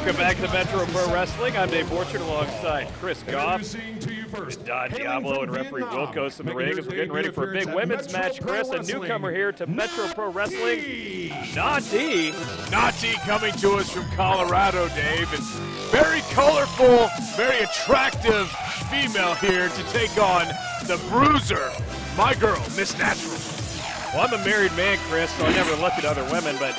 Welcome back to Metro Pro Wrestling. I'm Dave Borchard alongside Chris Goff, Don Diablo, and referee Wilkos in the ring as we're getting ready for a big women's match. Chris, a newcomer here to Metro Pro Wrestling, Nati. Nati coming to us from Colorado, Dave, and very colorful, very attractive female here to take on the Bruiser, my girl, Miss Natural. Well, I'm a married man, Chris, so I never look at other women, but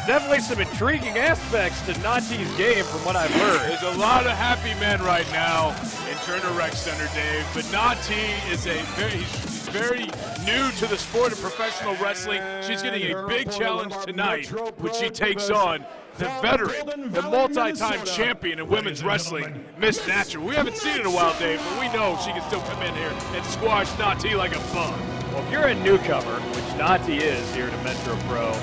definitely some intriguing aspects to Nati's game from what I've heard. There's a lot of happy men right now in Turner Rec Center, Dave, but Nati is he's very new to the sport of professional wrestling. She's getting a big challenge tonight when she takes on the veteran, the multi-time champion in women's wrestling, Miss Natural. We haven't seen it in a while, Dave, but we know she can still come in here and squash Nati like a bug. Well, if you're a newcomer, which Nati is here to Metro Pro,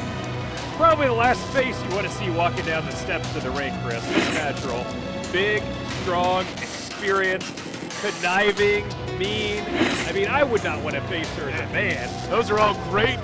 probably the last face you want to see walking down the steps to the ring, Chris. Miss Natural, big, strong, experienced, conniving, mean. I mean, I would not want to face her as a man. Those are all great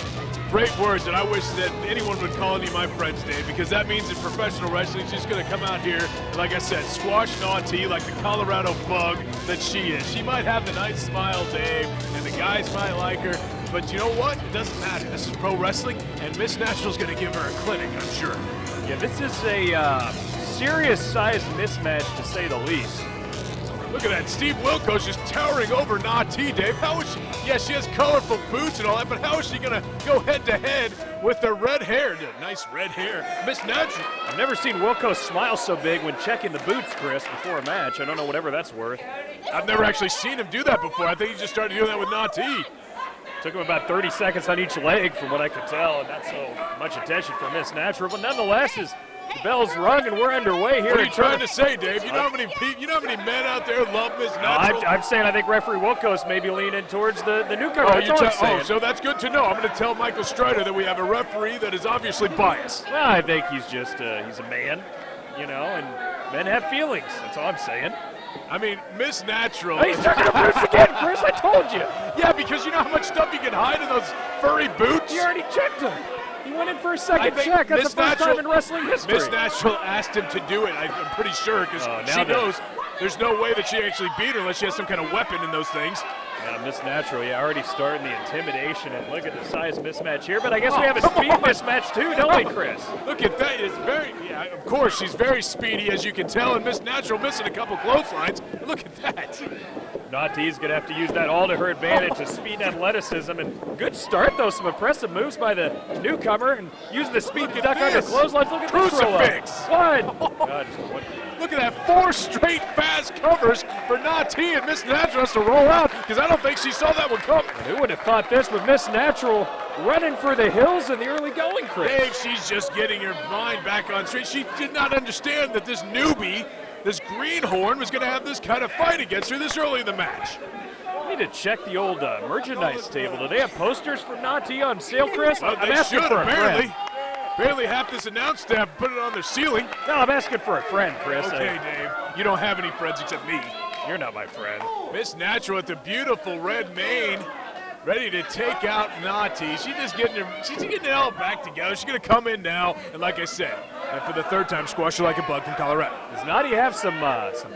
words, and I wish that anyone would call any of my friends, Dave, because that means in professional wrestling, she's going to come out here, like I said, squash Nati like the Colorado bug that she is. She might have the nice smile, Dave, and the guys might like her, but you know what? It doesn't matter. This is pro wrestling, and Miss Natural's going to give her a clinic, I'm sure. Yeah, this is a serious size mismatch, to say the least. Look at that, Steve Wilkos just towering over Nati, Dave. How is she? Yeah, she has colorful boots and all that, but how is she going to go head-to-head with the red hair? The nice red hair, Miss Natural. I've never seen Wilkos smile so big when checking the boots, Chris, before a match. I don't know whatever that's worth. I've never actually seen him do that before. I think he just started doing that with Nati. Took him about 30 seconds on each leg from what I could tell, and not so much attention from Miss Natural, but nonetheless, as the bell's rung and we're underway here. What are you trying to say, Dave? You know how many men out there love Miss Natural? I'm saying I think referee Wilkos may be leaning towards the newcomer. So that's good to know. I'm going to tell Michael Strider that we have a referee that is obviously biased. Well, I think he's just he's a man, you know, and men have feelings. That's all I'm saying. I mean, Miss Natural. He's checking the boots again, Chris. I told you. Yeah, because you know how much stuff you can hide in those furry boots. You already checked him. He went in for a second check. That's the first time in wrestling history. Miss Natural asked him to do it, I'm pretty sure, because she knows there's no way that she actually beat her unless she has some kind of weapon in those things. Yeah, Miss Natural, already starting the intimidation, and look at the size mismatch here, but I guess we have a speed mismatch too, don't we, Chris? Look at that, it's of course, she's very speedy, as you can tell, and Miss Natural missing a couple clotheslines. Look at that. Nati's going to have to use that all to her advantage, the speed and athleticism, and good start, though, some impressive moves by the newcomer, and using the speed to duck under clotheslines. Look at this crucifix. What? God, look at that, 4 straight fast covers for Nati, and Miss Natural has to roll out, because I don't think she saw that one coming. Who would have thought this with Miss Natural running for the hills in the early going, Chris? Dave, she's just getting her mind back on straight. She did not understand that this newbie, this greenhorn, was going to have this kind of fight against her this early in the match. I need to check the old merchandise table. Do they have posters for Nati on sale, Chris? Well, I'm asking for a friend. Barely half this announce staff put it on their ceiling. No, I'm asking for a friend, Chris. Okay, Dave. You don't have any friends except me. You're not my friend. Miss Natural with the beautiful red mane, ready to take out Nati. She's getting it all back together. She's going to come in now, and like I said, and for the third time, squash her like a bug from Colorado. Does Nati have some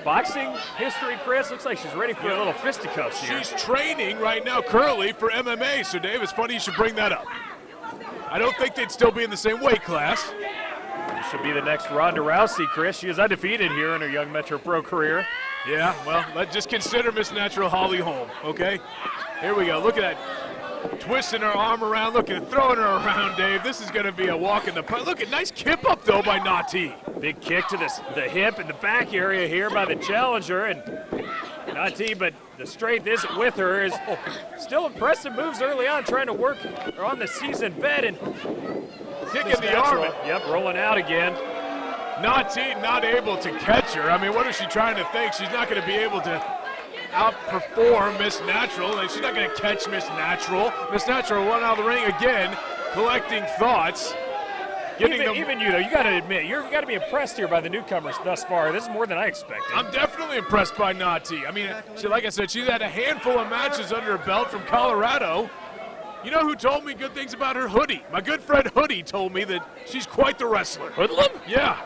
boxing history, Chris? Looks like she's ready for a little fisticuffs here. She's training right now currently for MMA, so Dave, it's funny you should bring that up. I don't think they'd still be in the same weight class. This should be the next Ronda Rousey, Chris. She is undefeated here in her young Metro Pro career. Yeah, well, let's just consider Miss Natural Holly Holm, okay? Here we go. Look at that. Twisting her arm around. Look at it. Throwing her around, Dave. This is going to be a walk in the park. Look at nice kip up, though, by Nati. Big kick to the hip and the back area here by the challenger. And Nati, but the strength isn't with her. Is still impressive moves early on, trying to work on the seasoned vet. And kicking the arm. Yep, rolling out again. Nati not able to catch her. I mean, what is she trying to think? She's not going to be able to outperform Miss Natural, and she's not going to catch Miss Natural. Miss Natural run out of the ring again, collecting thoughts. Even you, though, you got to admit, you've got to be impressed here by the newcomers thus far. This is more than I expected. I'm definitely impressed by Nati. I mean, like I said, she's had a handful of matches under her belt from Colorado. You know who told me good things about her? Hoodie. My good friend Hoodie told me that she's quite the wrestler. Hoodlum? Yeah.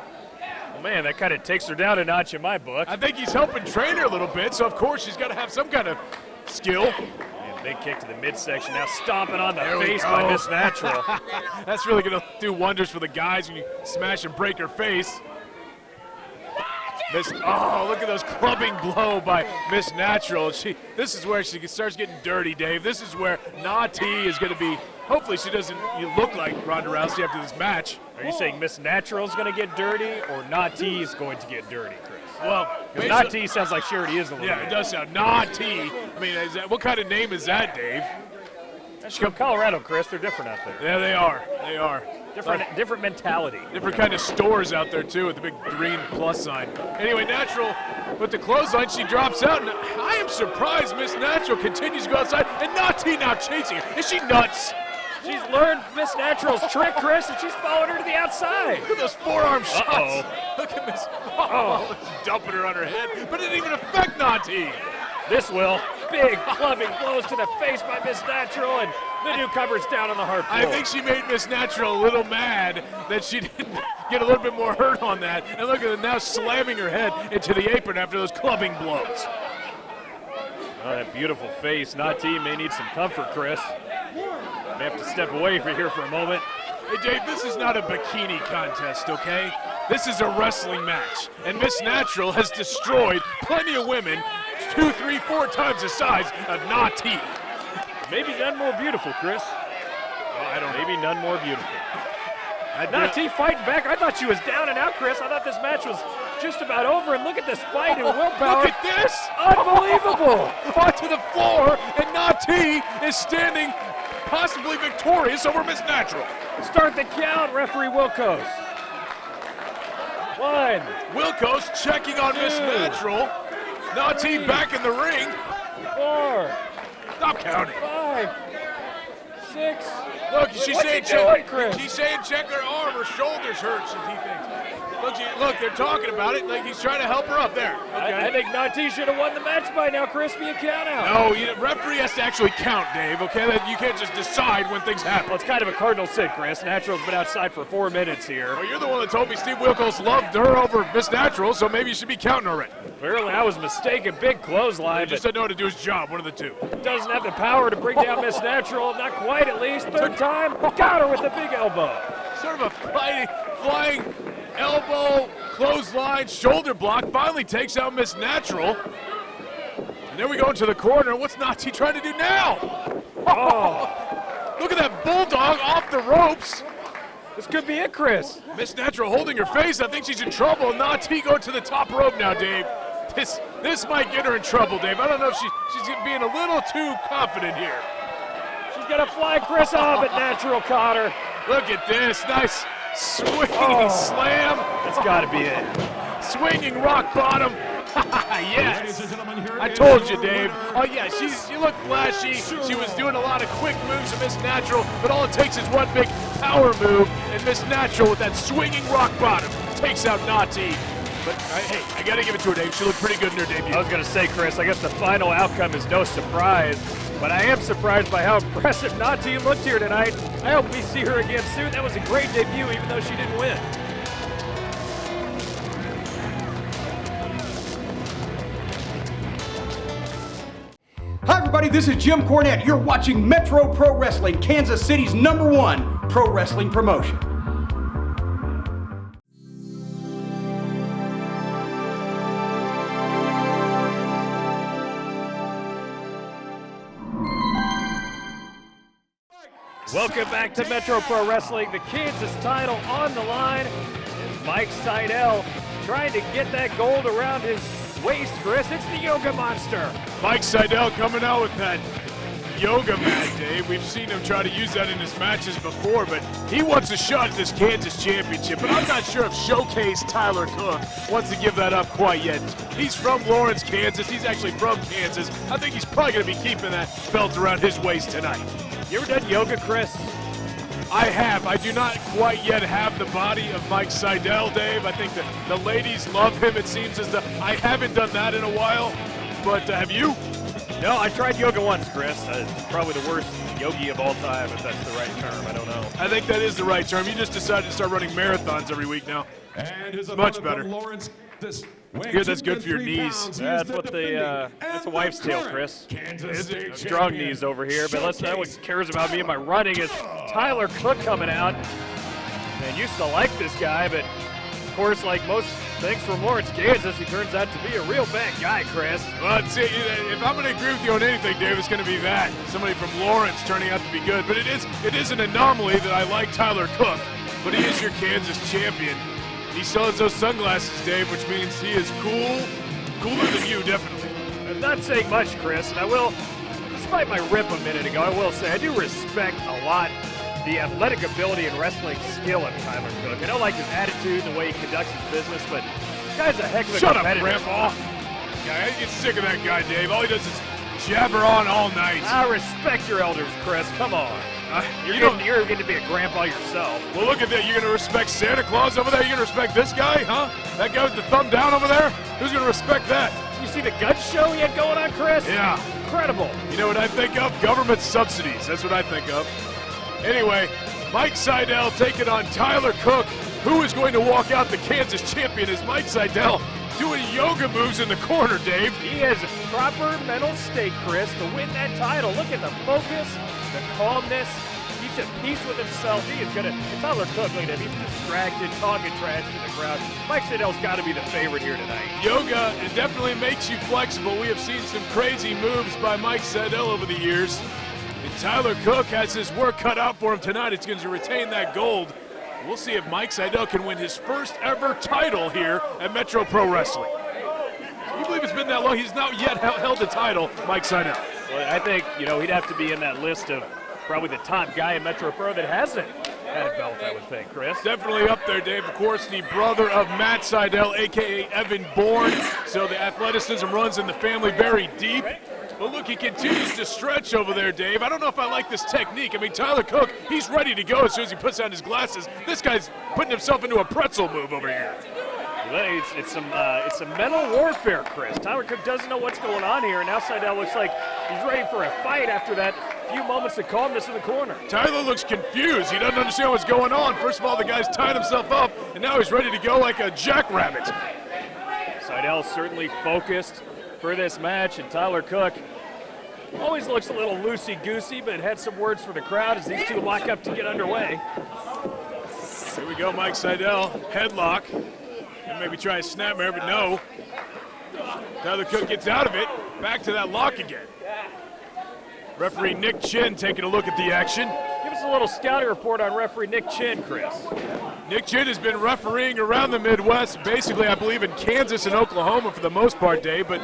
Man, that kind of takes her down a notch in my book. I think he's helping train her a little bit, so of course she's got to have some kind of skill. And big kick to the midsection, now stomping on the There we face go. by Miss Natural. That's really going to do wonders for the guys when you smash and break her face. Oh, look at those clubbing blow by Miss Natural. This is where she starts getting dirty, Dave. This is where Nati is going to be. Hopefully she doesn't look like Ronda Rousey after this match. Are you saying Miss Natural is going to get dirty, or Nati is going to get dirty, Chris? Well, Nati sounds like she already is a little bit. Yeah, it does sound Nati. I mean, what kind of name is that, Dave? That's from Colorado, Chris. They're different out there. Yeah, they are. They are. Different mentality. Different kind of stores out there, too, with the big green plus sign. Anyway, Natural with the clothesline, she drops out, and I am surprised Miss Natural continues to go outside, and Nati now chasing her. Is she nuts? She's learned Miss Natural's trick, Chris, and she's following her to the outside. Look at those forearm shots. Uh-oh. Look at Miss. Oh, dumping her on her head, but it didn't even affect Nati. This will. Big clubbing blows to the face by Miss Natural, and the newcomer's down on the hard floor. I think she made Miss Natural a little mad that she didn't get a little bit more hurt on that. And look at her now slamming her head into the apron after those clubbing blows. Oh, that beautiful face. Nati may need some comfort, Chris. May have to step away from here for a moment. Hey, Dave, this is not a bikini contest, okay? This is a wrestling match. And Miss Natural has destroyed plenty of women 2, 3, 4 times the size of Nati. Maybe none more beautiful, Chris. Maybe none more beautiful. Nati fighting back. I thought she was down and out, Chris. I thought this match was just about over. And look at this fight and willpower. Look at this. Unbelievable. Onto the floor, and Nati is standing possibly victorious over Miss Natural. Start the count, referee Wilkos. 1. Wilkos checking on Miss Natural. Nati back in the ring. 4. Stop counting. 5. 6. Look, she's saying check her arm, her shoulders hurt, she thinks. Look, they're talking about it like he's trying to help her up there. Okay. I think Nati should have won the match by now, Chris, via count out. No, referee has to actually count, Dave, okay? You can't just decide when things happen. Well, it's kind of a cardinal sin, Chris. Natural's been outside for 4 minutes here. Well, you're the one that told me Steve Wilkos loved her over Miss Natural, so maybe you should be counting already. Apparently, I was mistaken. Big clothesline. He just didn't know how to do his job, one of the two. Doesn't have the power to bring down Miss Natural. Not quite, at least. Third time, got her with the big elbow. Sort of a flying elbow, clothesline, shoulder block. Finally takes out Miss Natural. And then we go into the corner. What's Nati trying to do now? Oh. Look at that bulldog off the ropes. This could be it, Chris. Miss Natural holding her face. I think she's in trouble. Nati going to the top rope now, Dave. This might get her in trouble, Dave. I don't know if she's being a little too confident here. She's going to fly Chris off, but Natural caught her. Look at this. Nice swinging slam. That's got to be it. Swinging rock bottom. Yes. I told you, Dave. Oh, yeah, she looked flashy. She was doing a lot of quick moves to Miss Natural, but all it takes is one big power move, and Miss Natural with that swinging rock bottom takes out Nati. But, hey, I got to give it to her, Dave. She looked pretty good in her debut. I was going to say, Chris, I guess the final outcome is no surprise, but I am surprised by how impressive Nati looked here tonight. I hope we see her again soon. That was a great debut, even though she didn't win. Hi everybody, this is Jim Cornette. You're watching Metro Pro Wrestling, Kansas City's #1 pro wrestling promotion. Welcome back to Metro Pro Wrestling. The Kansas title on the line. And Mike Sydal trying to get that gold around his waist, Chris. It's the Yoga Monster. Mike Sydal coming out with that yoga mat, Dave. We've seen him try to use that in his matches before, but he wants a shot at this Kansas championship. But I'm not sure if Showcase Tyler Cook wants to give that up quite yet. He's from Lawrence, Kansas. He's actually from Kansas. I think he's probably going to be keeping that belt around his waist tonight. You ever done yoga, Chris? I have. I do not quite yet have the body of Mike Sydal, Dave. I think the ladies love him, it seems as though. I haven't done that in a while, but have you? No, I tried yoga once, Chris. Probably the worst yogi of all time, if that's the right term. I don't know. I think that is the right term. You just decided to start running marathons every week now. And his much better. Lawrence, Good, that's good for your knees. That's what that's a wife's tale, Chris. Strong knees over here, but let's know what cares about me and my running is Tyler Cook coming out. Man, used to like this guy, but of course, like most things from Lawrence, Kansas, he turns out to be a real bad guy, Chris. Well, see, if I'm going to agree with you on anything, Dave, it's going to be that. Somebody from Lawrence turning out to be good. But it is an anomaly that I like Tyler Cook, but he is your Kansas champion. He still has those sunglasses, Dave, which means he is cooler than you, definitely. I'm not saying much, Chris, and I will, despite my rip a minute ago, I will say I do respect a lot the athletic ability and wrestling skill of Tyler Cook. I don't like his attitude, the way he conducts his business, but this guy's a heck of a competitor. Shut up, Grandpa. Yeah, I get sick of that guy, Dave. All he does is jabber on all night. I respect your elders, Chris. Come on. You're going to be a grandpa yourself. Well, look at that. You're going to respect Santa Claus over there? You're going to respect this guy, huh? That guy with the thumb down over there? Who's going to respect that? You see the gun show he had going on, Chris? Yeah. Incredible. You know what I think of? Government subsidies. That's what I think of. Anyway, Mike Sydal taking on Tyler Cook. Who is going to walk out the Kansas champion is Mike Sydal doing yoga moves in the corner, Dave. He has a proper mental state, Chris, to win that title. Look at the focus, the calmness. He's at peace with himself. He is going to, Tyler Cook, look at him, he's distracted, talking trash to the crowd. Mike Sydal's got to be the favorite here tonight. Yoga, it definitely makes you flexible. We have seen some crazy moves by Mike Sydal over the years. And Tyler Cook has his work cut out for him tonight. It's going to retain that gold. We'll see if Mike Sydal can win his first ever title here at Metro Pro Wrestling. Can you believe it's been that long? He's not yet held the title, Mike Sydal. Well, I think, he'd have to be in that list of probably the top guy in Metro Pro that hasn't had a belt, I would think, Chris. Definitely up there, Dave. Of course, the brother of Matt Sydal, a.k.a. Evan Bourne. So the athleticism runs in the family very deep. But look, he continues to stretch over there, Dave. I don't know if I like this technique. I mean, Tyler Cook, he's ready to go as soon as he puts on his glasses. This guy's putting himself into a pretzel move over here. It's some mental warfare, Chris. Tyler Cook doesn't know what's going on here, and now Sydal looks like he's ready for a fight after that few moments of calmness in the corner. Tyler looks confused. He doesn't understand what's going on. First of all, the guy's tied himself up, and now he's ready to go like a jackrabbit. Sydal certainly focused for this match, and Tyler Cook always looks a little loosey-goosey, but had some words for the crowd as these two lock up to get underway. Here we go, Mike Sydal, headlock. And maybe try a snapmare, but no. Tyler Cook gets out of it, back to that lock again. Referee Nick Chin taking a look at the action. Give us a little scouting report on referee Nick Chin, Chris. Nick Chin has been refereeing around the Midwest, basically, I believe, in Kansas and Oklahoma for the most part, Dave, but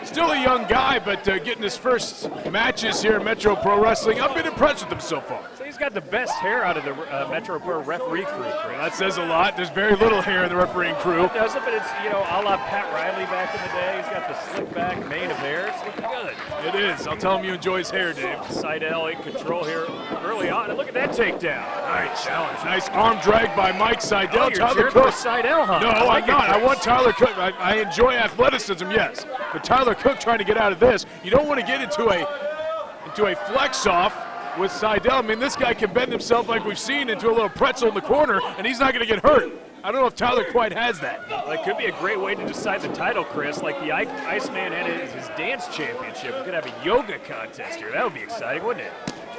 still a young guy, but getting his first matches here in Metro Pro Wrestling. I've been impressed with him so far. So he's got the best hair out of the Metro Pro referee crew, Chris. That says a lot. There's very little hair in the refereeing crew. It doesn't, but it's, a la Pat Riley back in the day. He's got the slick back mane of hair. It's looking good. It is. I'll tell him you enjoy his hair, Dave. Sydal in control here early on, and look at that takedown. Nice challenge. Nice arm drag by Mike Sydal. Oh, you're Tyler cheering Cook. for Sydal, huh? No, I'm not. I want Tyler Cook. I enjoy athleticism, yes. But Tyler Cook trying to get out of this. You don't want to get into a flex off with Sydal. I mean, this guy can bend himself like we've seen into a little pretzel in the corner, and he's not going to get hurt. I don't know if Tyler quite has that. Well, it could be a great way to decide the title, Chris. Like the Iceman had his dance championship. We could have a yoga contest here. That would be exciting, wouldn't it?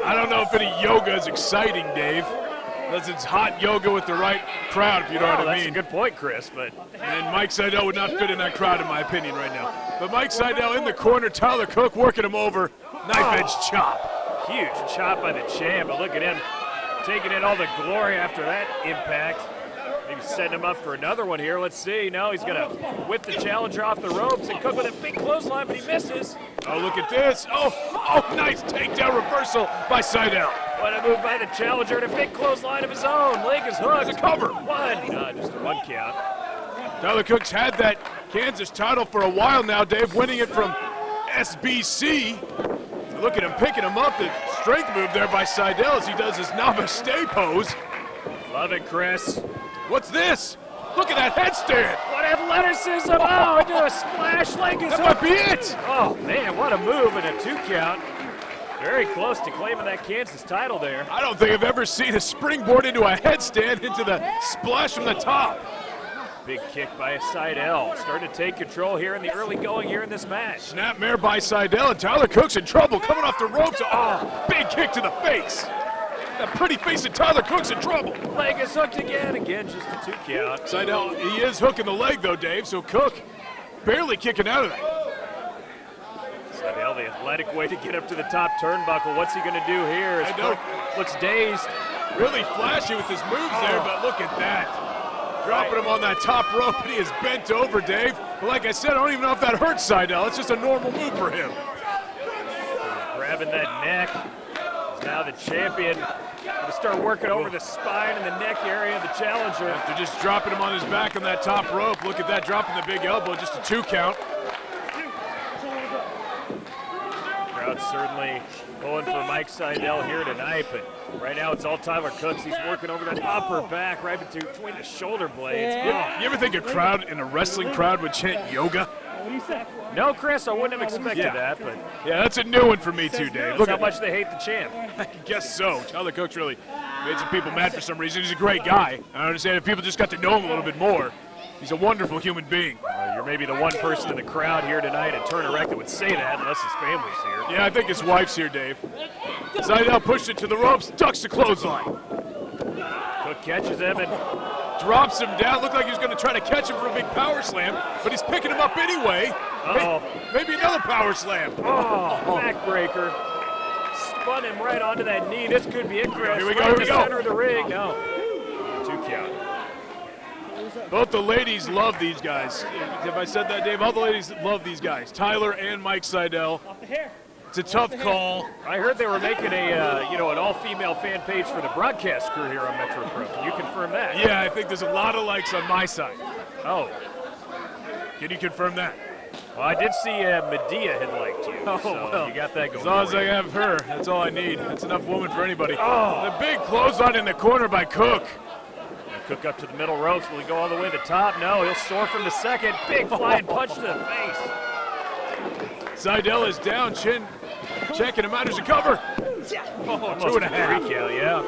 I don't know if any yoga is exciting, Dave. Unless it's hot yoga with the right crowd, if you know what I mean. That's a good point, Chris. And Mike Sydal would not fit in that crowd, in my opinion, right now. But Mike Sydal in the corner, Tyler Cook working him over. Knife edge chop. Huge chop by the champ, but look at him taking in all the glory after that impact. Maybe setting him up for another one here. Let's see. No, he's going to whip the challenger off the ropes, and Cook with a big clothesline, but he misses. Oh, look at this. Oh, nice takedown reversal by Sydal. What a move by the challenger, and a big clothesline of his own. Leg is hooked. There's a cover. One. No, just a one count. Tyler Cook's had that Kansas title for a while now, Dave, winning it from SBC. Look at him picking him up. The strength move there by Sydal as he does his namaste pose. Love it, Chris. What's this? Look at that headstand. What athleticism! Oh, into a splash leg is That might be it. Oh man, what a move and a 2 count. Very close to claiming that Kansas title there. I don't think I've ever seen a springboard into a headstand into the splash from the top. Big kick by Sydal. Starting to take control here in the early going here in this match. Snapmare by Sydal, and Tyler Cook's in trouble coming off the ropes. Oh, big kick to the face. That pretty face of Tyler Cook's in trouble. Leg is hooked again. Again, just a 2 count. Sydal, he is hooking the leg though, Dave, so Cook barely kicking out of that. Sydal, the athletic way to get up to the top turnbuckle. What's he going to do here? I know. Looks dazed. Really flashy with his moves there, but look at that. Dropping him on that top rope, and he is bent over, Dave. But like I said, I don't even know if that hurts Sydal. It's just a normal move for him. Grabbing that neck. Now the champion going to start working over the spine and the neck area of the challenger. After just dropping him on his back on that top rope. Look at that, dropping the big elbow, just a 2 count. Crowd certainly going for Mike Sydal here tonight, but right now it's all Tyler Cooks. He's working over that upper back right between the shoulder blades. You ever think a crowd in a wrestling crowd would chant yoga? No, Chris, I wouldn't have expected that, but Yeah, that's a new one for me too, Dave. look how much they hate the champ. I guess so. Tyler Cook's really made some people mad for some reason. He's a great guy. I understand if people just got to know him a little bit more. He's a wonderful human being. You're maybe the one person in the crowd here tonight at Turner Rec that would say that, unless his family's here. Yeah, I think his wife's here, Dave. Sydal pushed it to the ropes, ducks the clothesline. Cook catches him and Drops him down. Looked like he was going to try to catch him for a big power slam, but he's picking him up anyway. Maybe another power slam. Backbreaker. Spun him right onto that knee. This could be it, Chris. Here we go, Right here we in the go. center of the ring. No. 2 count. Both the ladies love these guys. Have I said that, Dave? All the ladies love these guys. Tyler and Mike Sydal. It's a tough call. I heard they were making a, an all-female fan page for the broadcast crew here on Metro Pro. Can you confirm that? Yeah, I think there's a lot of likes on my side. Oh. Can you confirm that? Well, I did see Medea had liked you. Well, you got that going. As long as I have her, that's all I need. That's enough woman for anybody. The big clothesline in the corner by Cook. Cook up to the middle ropes. Will he go all the way to the top? No, he'll soar from the second. Big flying punch to the face. Sydal is down, chin checking him out. There's a cover. Almost 2.5. 3 count, yeah.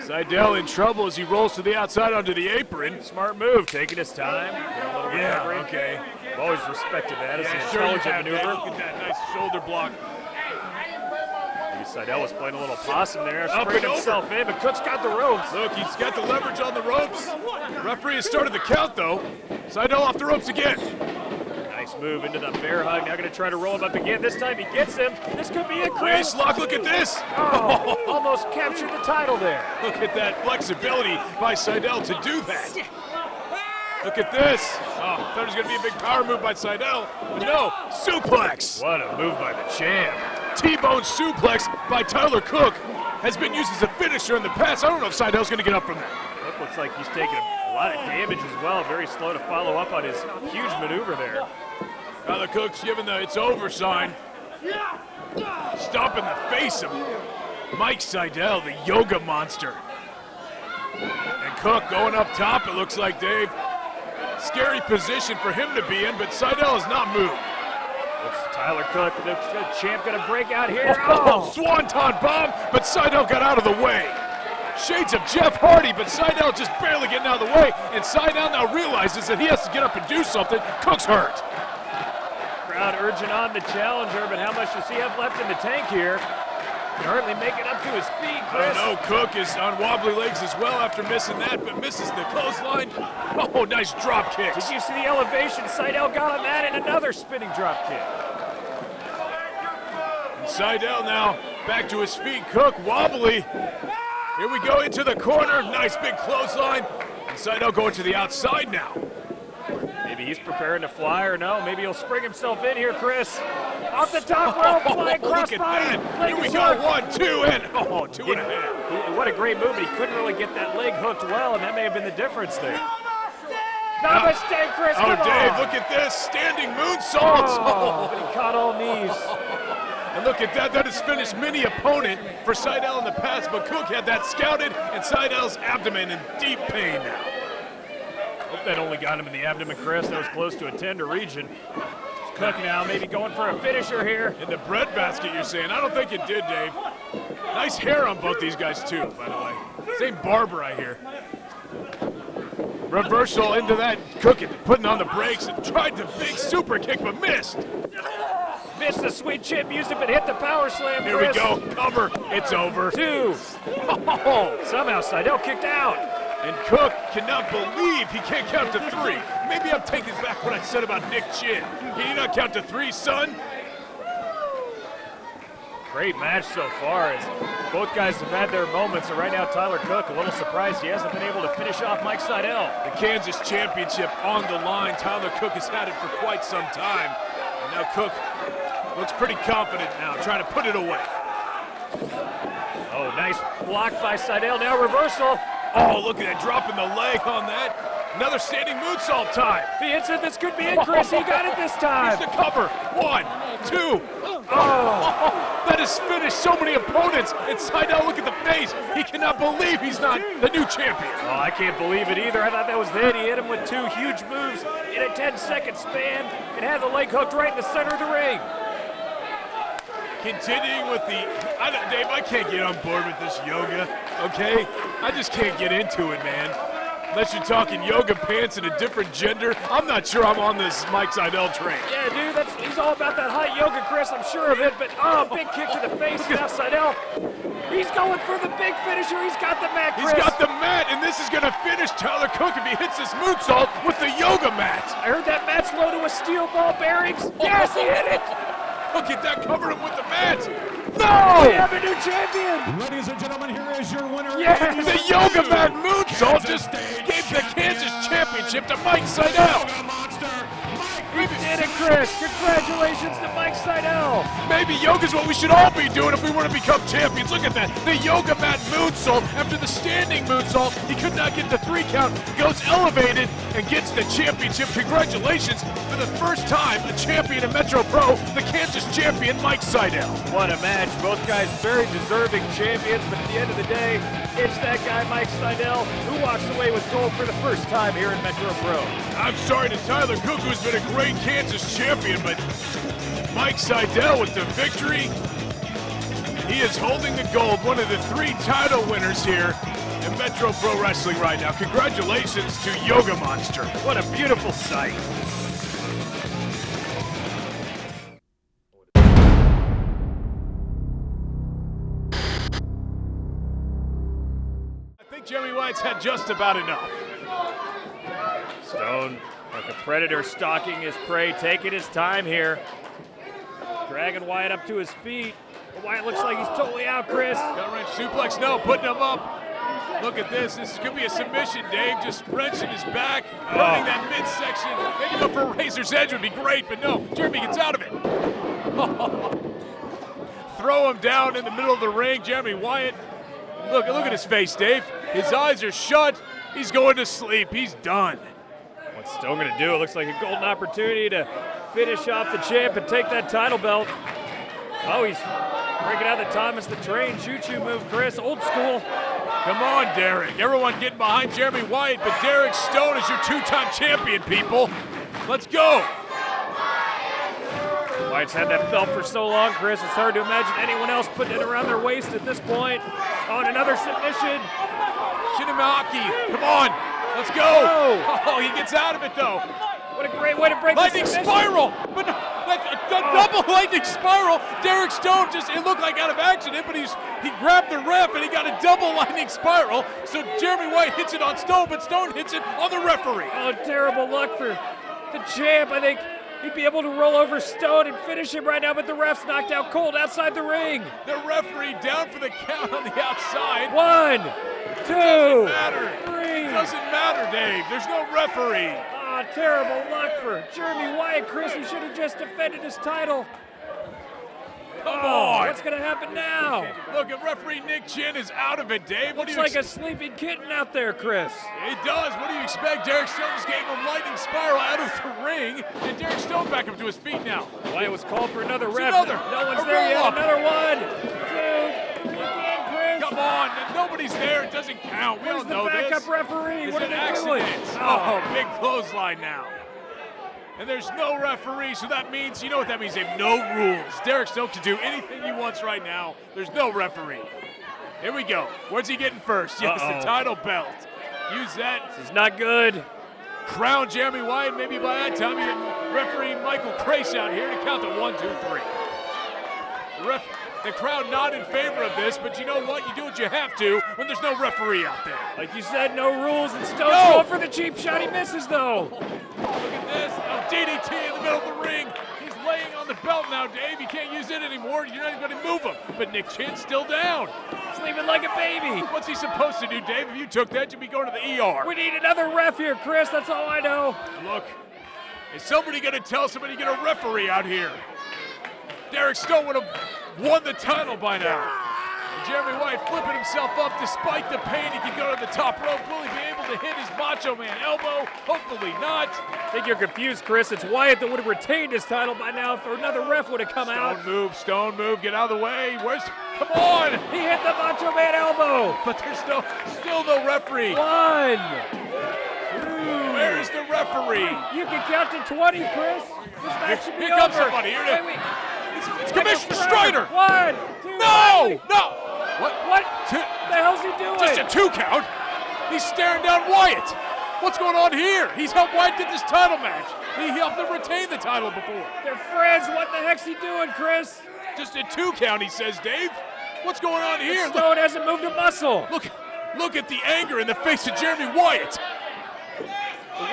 Sydal in trouble as he rolls to the outside onto the apron. Smart move, taking his time. Get a little recovery. Okay. I've always respected that as an Sure you intelligent have that. maneuver. Look at that nice shoulder block. Maybe Sydal was playing a little possum there, Up spraying and himself in, but Cook's got the ropes. Look, he's got the leverage on the ropes. Referee has started the count, though. Sydal off the ropes again. Nice move into the bear hug. Now going to try to roll him up again. This time he gets him. This could be it, Chris. Waist lock, look at this. Oh, almost captured the title there. Look at that flexibility by Sydal to do that. Look at this. Oh, I thought it was going to be a big power move by Sydal, but no, suplex. What a move by the champ. T-bone suplex by Tyler Cook has been used as a finisher in the past. I don't know if Sydal's going to get up from that. Cook looks like he's taking a lot of damage as well. Very slow to follow up on his huge maneuver there. Tyler Cook's giving the it's over sign. Stomping the face of Mike Sydal, the yoga monster. And Cook going up top, it looks like, Dave. Scary position for him to be in, but Sydal has not moved. Looks Tyler Cook, the champ, going to break out here. Swanton bomb, but Sydal got out of the way. Shades of Jeff Hardy, but Sydal just barely getting out of the way, and Sydal now realizes that he has to get up and do something. Cook's hurt. Crowd urging on the challenger, but how much does he have left in the tank here? Can hardly make it up to his feet, Chris. I know Cook is on wobbly legs as well after missing that, but misses the clothesline. Oh, nice drop kick. Did you see the elevation Sydal got on that, and another spinning drop kick? And Sydal now back to his feet. Cook wobbly. Here we go into the corner. Nice big clothesline. And Sydal going to the outside now. Maybe he's preparing to fly or no. Maybe he'll spring himself in here, Chris. Off the top rope, flying crossbody. Look at that. Here we go. 1, 2, and 2.5. What a great move, but he couldn't really get that leg hooked well, and that may have been the difference there. Namaste, Chris. Oh, Dave, look at this. Standing moonsault. But he caught all knees. And And look at that, that has finished many opponent for Sydal in the past, but Cook had that scouted, and Sydal's abdomen in deep pain now. Hope that only got him in the abdomen, Chris. That was close to a tender region. Cook now maybe going for a finisher here. In the breadbasket, you're saying? I don't think it did, Dave. Nice hair on both these guys, too, by the way. Same barber, I hear. Reversal into that. Cook putting on the brakes and tried the big super kick, but missed. Missed the sweet chip, used it, but hit the power slam, Here Chris. we go, cover. It's over. 2. Oh. Somehow Sydal kicked out. And Cook cannot believe he can't count to 3. Maybe I'm taking back what I said about Nick Chin. Can you not count to 3, son? Great match so far as both guys have had their moments, and right now Tyler Cook a little surprised he hasn't been able to finish off Mike Sydal. The Kansas Championship on the line. Tyler Cook has had it for quite some time. And now Cook looks pretty confident now, trying to put it away. Oh, nice block by Sydal, now reversal. Oh, look at that, dropping the leg on that. Another standing moonsault time. The instant this could be it, Chris, he got it this time. Here's the cover, 1, 2. Oh, that has finished so many opponents. And Sydal, look at the face. He cannot believe he's not the new champion. Oh, I can't believe it either. I thought that was it. He hit him with 2 huge moves in a 10-second span and had the leg hooked right in the center of the ring. Continuing with the, Dave, I can't get on board with this yoga, okay? I just can't get into it, man. Unless you're talking yoga pants and a different gender, I'm not sure I'm on this Mike Sydal train. Yeah, dude, he's all about that hot yoga, Chris, I'm sure of it, but big kick to the face. Now Sydal, he's going for the big finisher. He's got the mat, Chris. He's got the mat, and this is going to finish Tyler Cook if he hits this moonsault with the yoga mat. I heard that mat's loaded with steel ball bearings. Yes, he hit it. Look at that, covered him with the mat. No! We have a new champion! Ladies and gentlemen, here is your winner. Yes! The yoga mat moonsault just gave the Kansas Championship to Mike Sydal. He did it, Chris! Congratulations to Mike Sydal! Maybe yoga's what we should all be doing if we want to become champions. Look at that, the yoga mat moonsault. After the standing moonsault, he could not get the 3 count. Goes elevated and gets the championship. Congratulations, for the first time, a champion in Metro Pro, the Kansas champion, Mike Sydal. What a match. Both guys very deserving champions, but at the end of the day, it's that guy, Mike Sydal, who walks away with gold for the first time here in Metro Pro. I'm sorry to Tyler Cook, who's been a great Kansas champion, but Mike Sydal with the victory. He is holding the gold, one of the 3 title winners here in Metro Pro Wrestling right now. Congratulations to Yoga Monster. What a beautiful sight. I think Jeremy Wyatt's had just about enough. Stone, like a predator, stalking his prey, taking his time here. Dragging Wyatt up to his feet. But Wyatt looks like he's totally out, Chris. Got a wrench suplex, no, putting him up. Look at this, this could be a submission, Dave. Just wrenching his back, running that midsection. Maybe go for a razor's edge would be great, but no, Jeremy gets out of it. Throw him down in the middle of the ring, Jeremy Wyatt. Look at his face, Dave. His eyes are shut. He's going to sleep. He's done. What's Stone gonna do? It looks like a golden opportunity to finish off the champ and take that title belt. Oh, he's breaking out the Thomas the Train choo-choo move, Chris, old school. Come on, Derek. Everyone getting behind Jeremy Wyatt, but Derek Stone is your 2-time champion, people. Let's go. Wyatt's had that belt for so long, Chris, it's hard to imagine anyone else putting it around their waist at this point. Oh, and another submission. Shinamaki, come on. Let's go. Oh, he gets out of it, though. What a great way to break Lightning the submission. spiral, but the double lightning spiral. Derek Stone it looked like out of accident, but he grabbed the ref and he got a double lightning spiral. So Jeremy Wyatt hits it on Stone, but Stone hits it on the referee. Oh, terrible luck for the champ. I think he'd be able to roll over Stone and finish him right now, but the ref's knocked out cold outside the ring. The referee down for the count on the outside. 1, 2, Doesn't matter. 3. It doesn't matter, Dave. There's no referee. Oh, terrible luck for Jeremy Wyatt, Chris. He should have just defended his title. Come on. What's going to happen now? Look, referee Nick Chin is out of it, Dave. What Looks do you like a sleeping kitten out there, Chris. It does. What do you expect? Derek Stone just gave him a lightning spiral out of the ring, and Derek Stone back up to his feet now. Wyatt was called for another ref. another. No one's A there yet. roll-up. Another one. 2. Again, Chris. Come on. Nobody's there. It doesn't count. We Where's all the know backup this. referee? It's What are an they accident. doing? Oh, big clothesline now. And there's no referee, so that means, you know what that means? They have no rules. Derek Stone can do anything he wants right now. There's no referee. Here we go. What's he getting first? Yes, the title belt. Use that. This is not good. Crown Jeremy Wyatt. Maybe by that time you get referee Michael Crace out here to count to 1, 2, 3. The crowd not in favor of this, but you know what? You do what you have to when there's no referee out there. Like you said, no rules, and Stone's going for the cheap shot. He misses, though. Look at this. A DDT in the middle of the ring. He's laying on the belt now, Dave. You can't use it anymore. You're not even going to move him. But Nick Chin's still down. Sleeping like a baby. What's he supposed to do, Dave? If you took that, you'd be going to the ER. We need another ref here, Chris. That's all I know. Look, is somebody going to tell somebody to get a referee out here? Derek Stone would have won the title by now. And Jeremy Wyatt flipping himself up despite the pain. He can go to the top rope. Will he be able to hit his Macho Man elbow? Hopefully not. I think you're confused, Chris. It's Wyatt that would have retained his title by now if another ref would have come out. Stone move, get out of the way. Come on! He hit the Macho Man elbow. But there's still no referee. 1. Where is the referee? You can count to 20, Chris. This match should be Here over. comes somebody. Here it is. Wait. It's Commissioner Strider. 1, 2. No! What the hell's he doing? Just a 2 count. He's staring down Wyatt. What's going on here? He's helped Wyatt get this title match. He helped him retain the title before. They're friends. What the heck's he doing, Chris? Just a 2 count, he says, Dave. What's going on here? Stone hasn't moved a muscle. Look at the anger in the face of Jeremy Wyatt.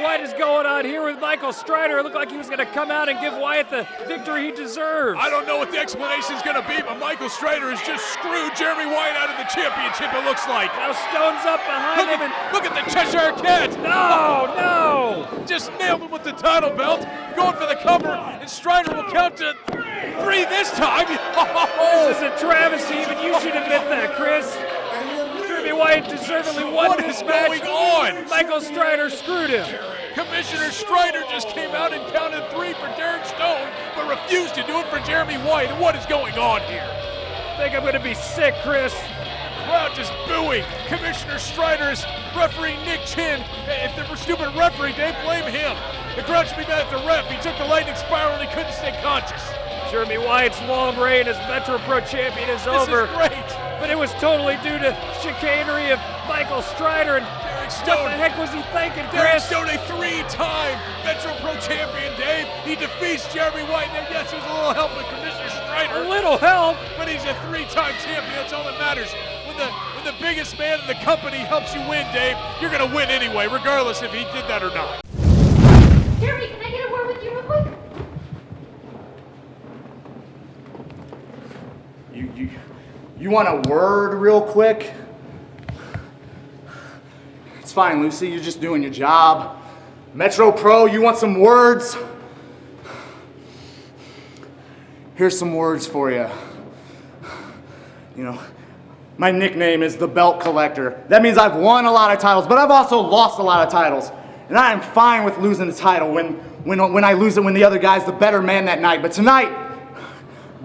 What is going on here with Michael Strider? It looked like he was going to come out and give Wyatt the victory he deserves. I don't know what the explanation is going to be, but Michael Strider has just screwed Jeremy Wyatt out of the championship, it looks like. Now Stone's up behind him. Look at the Cheshire Cat. No! Just nailed him with the title belt. Going for the cover, and Strider will count to 3 this time. This is a travesty. Even you should admit that, Chris. Jeremy Wyatt deservedly won What this is match. going on? Michael Strider screwed him. Commissioner Strider just came out and counted 3 for Derek Stone, but refused to do it for Jeremy Wyatt. What is going on here? I think I'm going to be sick, Chris. Crowd just booing. Commissioner Strider's referee Nick Chin. If there were stupid referee, they blame him. The crowd should be mad at the ref. He took the lightning spiral and he couldn't stay conscious. Jeremy Wyatt's long reign as Metro Pro Champion is over. This is great. But it was totally due to chicanery of Michael Strider. And Derek Stone. what the heck was he thinking, Derek Chris? Stone, a 3-time Metro Pro Champion, Dave. He defeats Jeremy Wyatt. Now, yes, there's a little help with Commissioner Strider. A little help. But he's a 3-time champion. That's all that matters. When the biggest man in the company helps you win, Dave, you're going to win anyway, regardless if he did that or not. Jeremy, can I get a word with you real quick? You want a word real quick? It's fine, Lucy. You're just doing your job. Metro Pro, you want some words? Here's some words for you. You know, my nickname is the Belt Collector. That means I've won a lot of titles, but I've also lost a lot of titles. And I am fine with losing the title when I lose it when the other guy's the better man that night. But tonight,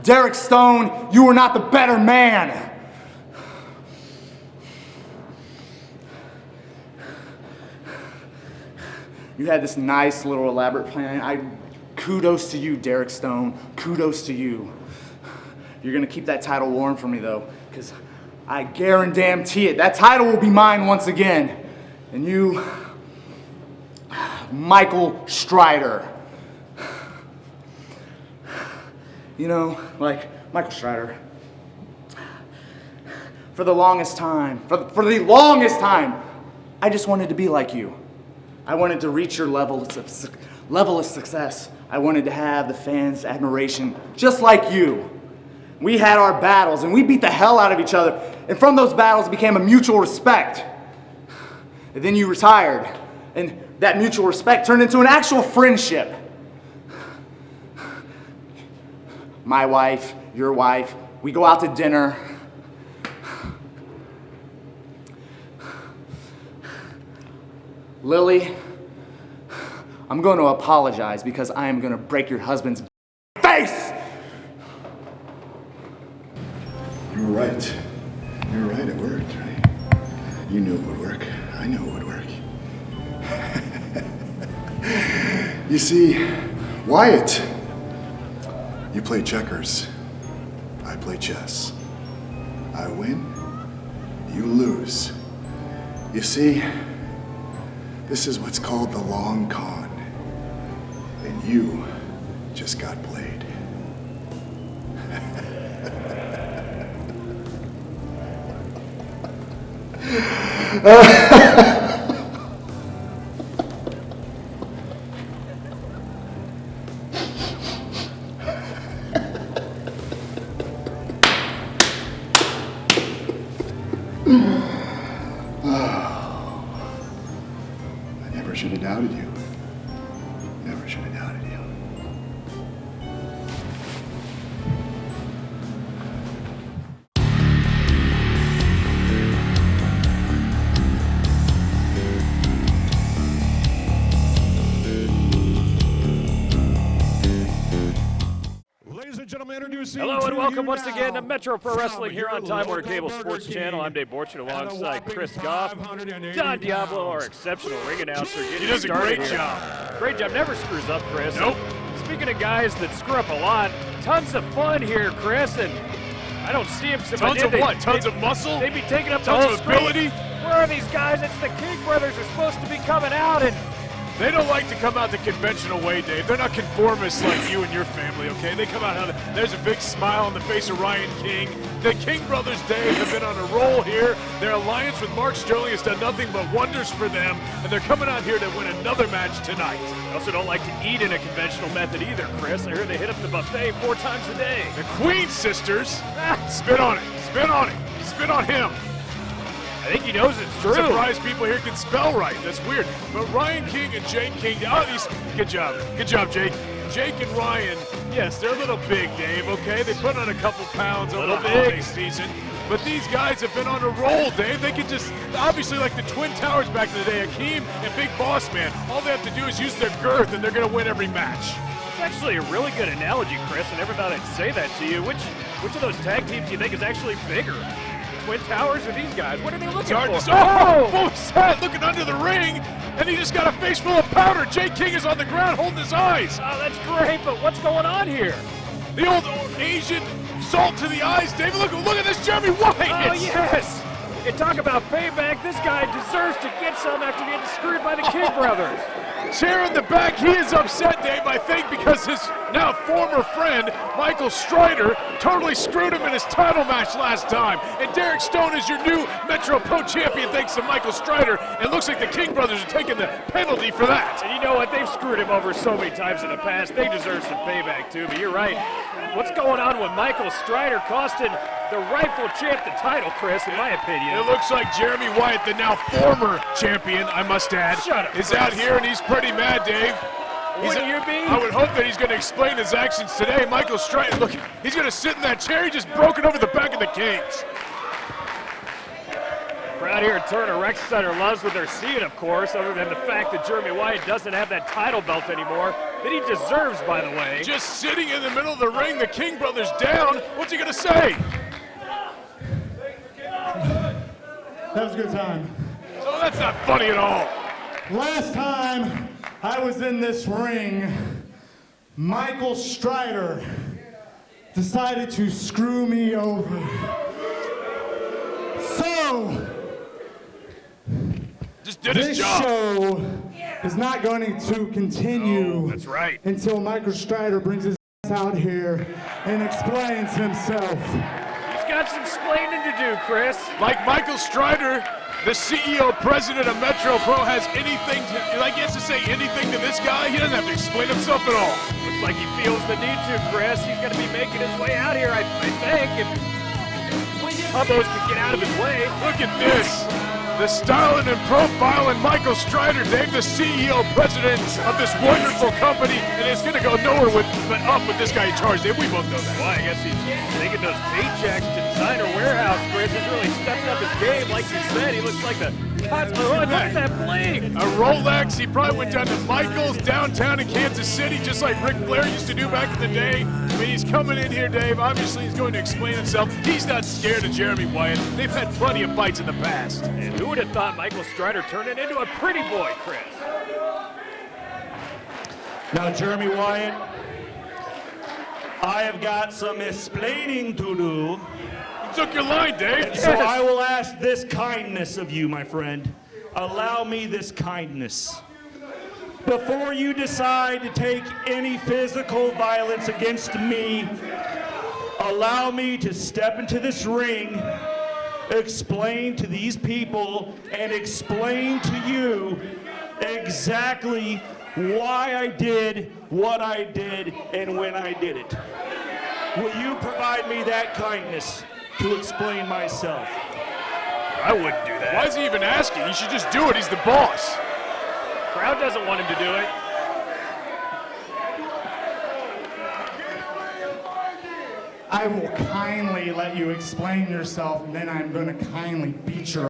Derek Stone, you were not the better man. You had this nice little elaborate plan. Kudos to you, Derek Stone. Kudos to you. You're gonna keep that title warm for me though, because I guarantee it. That title will be mine once again. And you, Michael Strider. You know, like Michael Strider. For the longest time, I just wanted to be like you. I wanted to reach your level of success. I wanted to have the fans' admiration, just like you. We had our battles, and we beat the hell out of each other. And from those battles became a mutual respect. And then you retired, and that mutual respect turned into an actual friendship. my wife, your wife. We go out to dinner. Lily, I'm going to apologize because I am going to break your husband's face! You were right. You were right, it worked, right? You knew it would work. I knew it would work. You see, Wyatt, you play checkers. I play chess. I win, you lose. You see, this is what's called the long con. And you just got played. I never should have doubted you. Never should have doubted you. Ladies and gentlemen, introducing Hello and to welcome you once again to now, Metro Pro Wrestling from here on your Time Warner local Cable Burger Sports King Channel. I'm Dave Borchin at a alongside whopping Chris Goff, 580 Don Diablo, our pounds. exceptional ring announcer. He does a great job. Great job. Never screws up, Chris. Nope. Speaking of guys that screw up a lot, tons of fun here, Chris, and I don't see him. Tons of what? Tons of muscle? They'd be taking up the Tons whole of screen. ability? Where are these guys? It's the King brothers are supposed to be coming out, and They don't like to come out the conventional way, Dave. They're not conformists like you and your family, okay? They come out how there's a big smile on the face of Ryan King. The King brothers, Dave, have been on a roll here. Their alliance with Mark Sterling has done nothing but wonders for them, and they're coming out here to win another match tonight. they also don't like to eat in a conventional method either, Chris. I hear they hit up the buffet 4 times a day. The Queen sisters, spit on it, spit on it, spit on him. I think he knows it's true. Surprised people here can spell right. That's weird. But Ryan King and Jake King, good job. Good job, Jake. Jake and Ryan, yes, they're a little big, Dave, okay? They put on a couple pounds over the holiday season. But these guys have been on a roll, Dave. They can just, obviously like the Twin Towers back in the day, Akeem and Big Boss Man, all they have to do is use their girth and they're going to win every match. It's actually a really good analogy, Chris. I never thought I'd say that to you. Which of those tag teams do you think is actually bigger? Twin Towers or these guys? What are they looking for? Oh, what was that? Looking under the ring, and he just got a face full of powder. Jake King is on the ground holding his eyes. Oh, that's great, but what's going on here? The old Asian salt to the eyes. David, look at this Jeremy Wyatt. Oh, yes. You talk about payback. This guy deserves to get some after getting screwed by the King brothers. Chair in the back, he is upset, Dave, I think, because his now former friend, Michael Strider, totally screwed him in his title match last time. And Derek Stone is your new Metro Pro champion thanks to Michael Strider. And looks like the King brothers are taking the penalty for that. And you know what? They've screwed him over so many times in the past. They deserve some payback, too. But you're right. What's going on with Michael Strider costing the rightful champ the title, Chris, in my opinion? It looks like Jeremy Wyatt, the now former champion, I must add, Shut up, is Chris. out here, and he's pretty mad, Dave. Wouldn't you be? I would hope that he's going to explain his actions today. Michael Strider, look, he's going to sit in that chair. He just broke it over the back of the Kings. Crowd here at Turner Rec Center loves what they're seeing, of course, other than the fact that Jeremy Wyatt doesn't have that title belt anymore, that he deserves, by the way. Just sitting in the middle of the ring, the King brothers down. What's he going to say? That was a good time. Oh, that's not funny at all. Last time I was in this ring, Michael Strider decided to screw me over. So, Just did his this job. show is not going to continue That's right. until Michael Strider brings his ass out here and explains himself. He's got some explaining to do, Chris. Like Michael Strider, the CEO, president of Metro Pro, has anything to, like he has to say anything to this guy? He doesn't have to explain himself at all. Looks like he feels the need to, Chris. He's going to be making his way out here, I think, if Hubbo's can get out of his way. Look at this. the styling and profiling Michael Strider, Dave, the CEO, president of this wonderful company, and it's going to go nowhere but up with this guy in charge, Dave. We both know that. Well, I guess he's taking those paychecks to Designer Warehouse. Chris has really stepped up his game, like you said. He looks like the look at that bling. A Rolex. He probably went down to Michael's downtown in Kansas City, just like Ric Flair used to do back in the day. I mean, he's coming in here, Dave. Obviously, he's going to explain himself. He's not scared of Jeremy Wyatt. They've had plenty of fights in the past. And who would have thought Michael Strider turned it into a pretty boy, Chris? Now, Jeremy Wyatt, I have got some explaining to do. You took your line, Dave. And so I will ask this kindness of you, my friend. Allow me this kindness. Before you decide to take any physical violence against me, allow me to step into this ring, explain to these people, and explain to you exactly why I did what I did and when I did it. Will you provide me that kindness to explain myself? I wouldn't do that. Why is he even asking? He should just do it. He's the boss. Crowd doesn't want him to do it. I will kindly let you explain yourself, and then I'm going to kindly beat your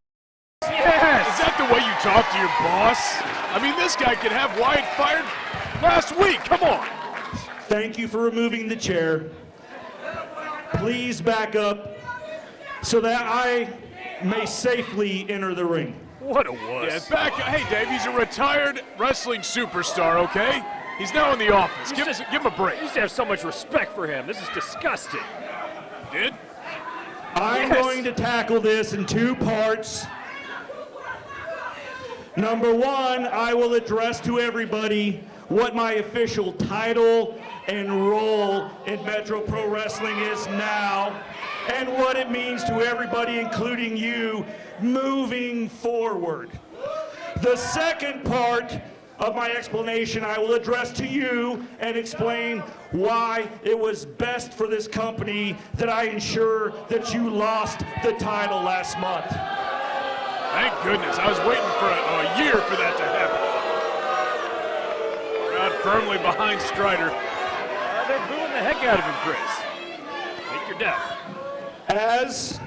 Yes! Is that the way you talk to your boss? I mean, this guy could have Wyatt fired last week. Come on. Thank you for removing the chair. Please back up so that I may safely enter the ring. What a wuss. Yeah, hey, Dave, he's a retired wrestling superstar, okay? He's now in the office. Give him a break. You used to have so much respect for him. This is disgusting. Did? I'm going to tackle this in two parts. Number one, I will address to everybody what my official title and role in Metro Pro Wrestling is now, and what it means to everybody, including you, moving forward. The second part of my explanation I will address to you and explain why it was best for this company that I ensure that you lost the title last month. Thank goodness. I was waiting for a year for that to happen. Crowd firmly behind Strider. They're booing the heck out of him, Chris. Take your death. As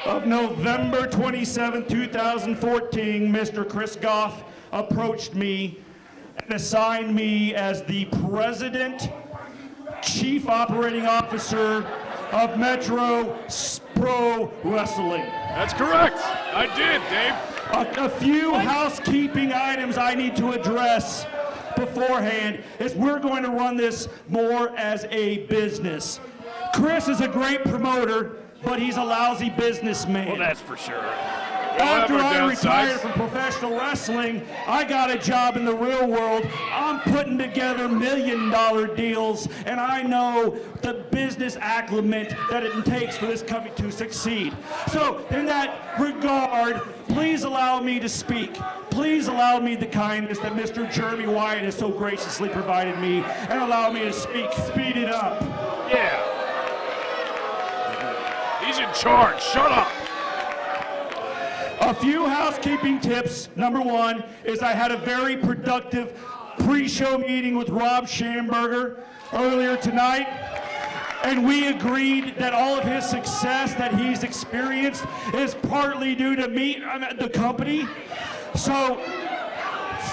of November 27, 2014, Mr. Chris Goff approached me and assigned me as the President, Chief Operating Officer of Metro Pro Wrestling. That's correct. I did, Dave. A few housekeeping items I need to address beforehand is we're going to run this more as a business. Chris is a great promoter, but he's a lousy businessman. Well, that's for sure. After I retired from professional wrestling, I got a job in the real world. I'm putting together $1 million deals, and I know the business acumen that it takes for this company to succeed. So in that regard, please allow me to speak. Please allow me the kindness that Mr. Jeremy Wyatt has so graciously provided me, and allow me to speak. Speed it up. Yeah. He's in charge. Shut up. A few housekeeping tips. Number one is I had a very productive pre-show meeting with Rob Schamberger earlier tonight, and we agreed that all of his success that he's experienced is partly due to me, the company. So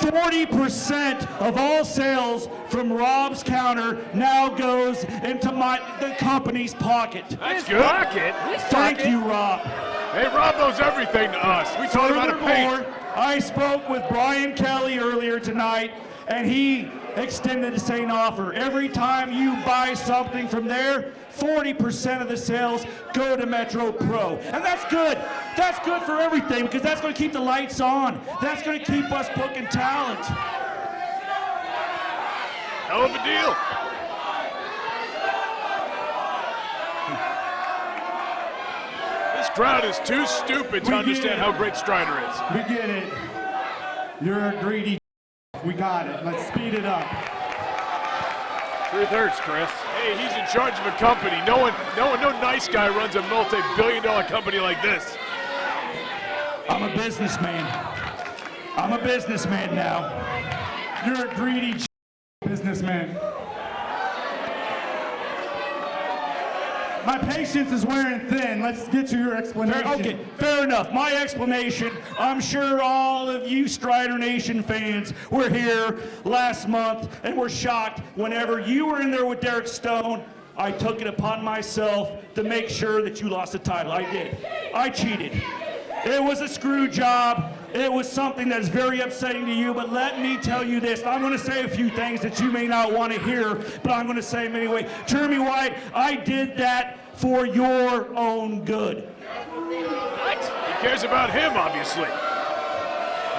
40% of all sales from Rob's counter now goes into the company's pocket. That's good. Thank you, Rob. Hey, Rob knows everything to us. We told him how to paint. Furthermore, I spoke with Brian Kelly earlier tonight, and he extended the same offer. Every time you buy something from there, 40% of the sales go to Metro Pro. And that's good. That's good for everything, because that's going to keep the lights on. That's going to keep us booking talent. Hell of a deal. This crowd is too stupid to understand how great Strider is. We get it. You're a greedy. We got it. Let's speed it up. Truth hurts, Chris. Hey, he's in charge of a company. No nice guy runs a multi-billion-dollar company like this. I'm a businessman. I'm a businessman now. You're a greedy businessman. My patience is wearing thin. Let's get to your explanation. Okay, fair enough. My explanation, I'm sure all of you Strider Nation fans were here last month and were shocked whenever you were in there with Derek Stone. I took it upon myself to make sure that you lost the title. I did. I cheated. It was a screw job. It was something that is very upsetting to you, but let me tell you this. I'm going to say a few things that you may not want to hear, but I'm going to say them anyway. Jeremy Wyatt, I did that for your own good. What? He cares about him, obviously.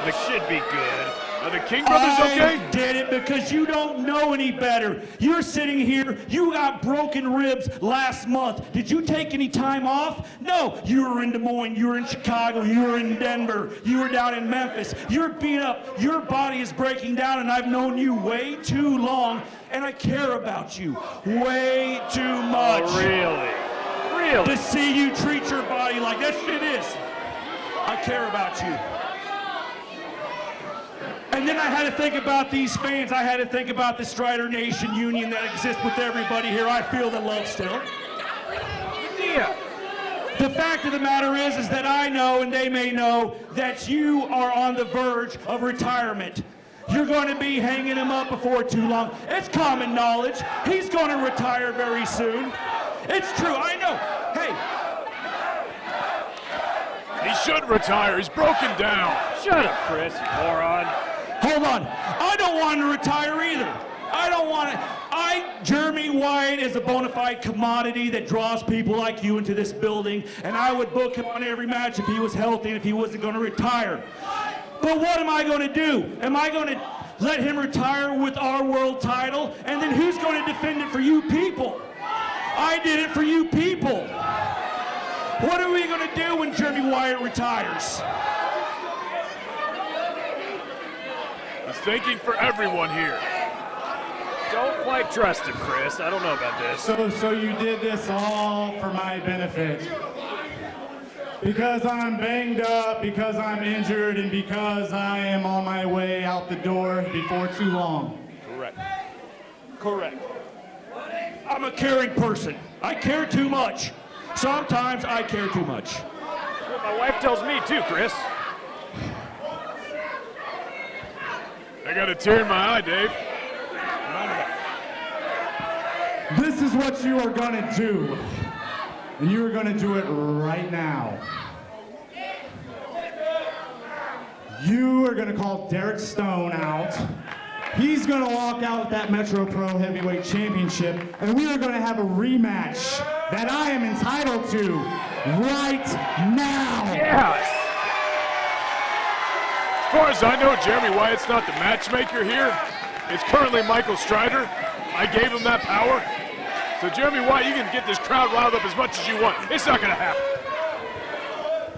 It should be good. Are the King brothers okay? I did it because you don't know any better. You're sitting here, you got broken ribs last month. Did you take any time off? No. You were in Des Moines, you were in Chicago, you were in Denver, you were down in Memphis. You're beat up, your body is breaking down, and I've known you way too long, and I care about you way too much. Oh, really? Really? To see you treat your body like that shit is. I care about you. And then I had to think about these fans. I had to think about the Strider Nation union that exists with everybody here. I feel the love still. Yeah. The fact of the matter is that I know, and they may know, that you are on the verge of retirement. You're going to be hanging him up before too long. It's common knowledge. He's going to retire very soon. It's true, I know. Hey. He should retire. He's broken down. Shut up, Chris, you moron. Hold on. I don't want to retire either. I don't want to. Jeremy Wyatt is a bona fide commodity that draws people like you into this building, and I would book him on every match if he was healthy and if he wasn't going to retire. But what am I going to do? Am I going to let him retire with our world title? And then who's going to defend it for you people? I did it for you people. What are we going to do when Jeremy Wyatt retires? He's thinking for everyone here. Don't quite trust him, Chris. I don't know about this. So you did this all for my benefit. Because I'm banged up, because I'm injured, and because I am on my way out the door before too long. Correct. Correct. I'm a caring person. I care too much. Sometimes I care too much. That's what my wife tells me too, Chris. I got a tear in my eye, Dave. This is what you are going to do. And you are going to do it right now. You are going to call Derek Stone out. He's going to walk out with that Metro Pro Heavyweight Championship, and we are going to have a rematch that I am entitled to right now. Yes. As far as I know, Jeremy Wyatt's not the matchmaker here. It's currently Michael Strider. I gave him that power. So Jeremy Wyatt, you can get this crowd riled up as much as you want. It's not going to happen.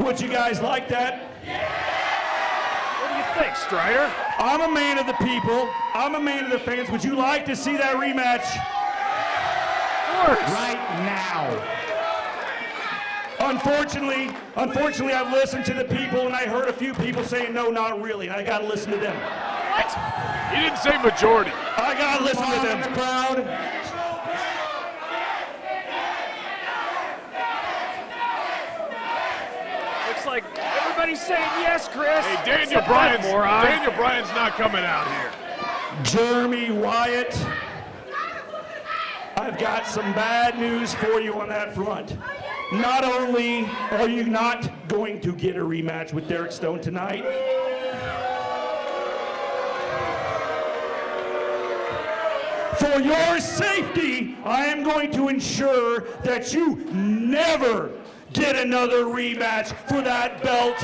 Would you guys like that? What do you think, Strider? I'm a man of the people. I'm a man of the fans. Would you like to see that rematch? Of course. Right now. Unfortunately, I've listened to the people, and I heard a few people saying, no, not really, and I got to listen to them. What? He didn't say majority. I got to listen to them. Crowd. Looks like everybody's saying yes, Chris. Hey, Daniel Except that moron. Bryan's not coming out here. Jeremy Wyatt, I've got some bad news for you on that front. Not only are you not going to get a rematch with Derek Stone tonight, for your safety, I am going to ensure that you never get another rematch for that belt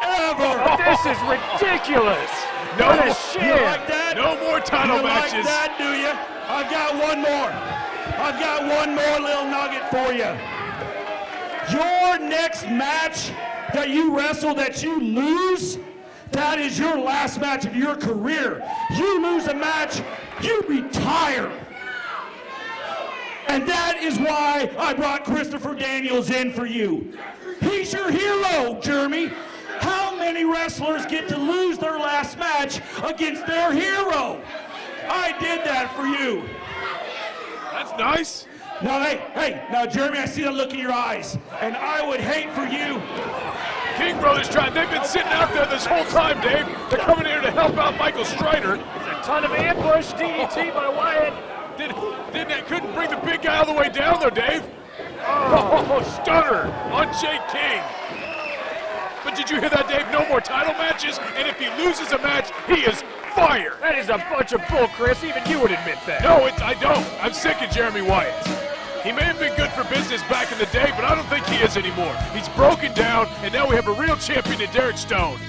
ever. This is ridiculous. No, What a shit. You like that? No more title you matches. Like that, do you? I've got one more. I've got one more little nugget for you. Your next match that you wrestle that you lose, that is your last match of your career. You lose a match, you retire. And that is why I brought Christopher Daniels in for you. He's your hero, Jeremy. many wrestlers get to lose their last match against their hero? I did that for you. That's nice. Now, hey, now, Jeremy, I see the look in your eyes, and I would hate for you. King Brothers they've been sitting out there this whole time, Dave. They're coming here to help out Michael Strider. There's a ton of ambush, DDT by Wyatt. Couldn't bring the big guy all the way down, though, Dave. Oh, stunner on Jake King. But did you hear that, Dave? No more title matches, and if he loses a match, he is fired. That is a bunch of bull, Chris. Even you would admit that. No, I don't. I'm sick of Jeremy Wyatt. He may have been good for business back in the day, but I don't think he is anymore. He's broken down, and now we have a real champion in Derek Stone.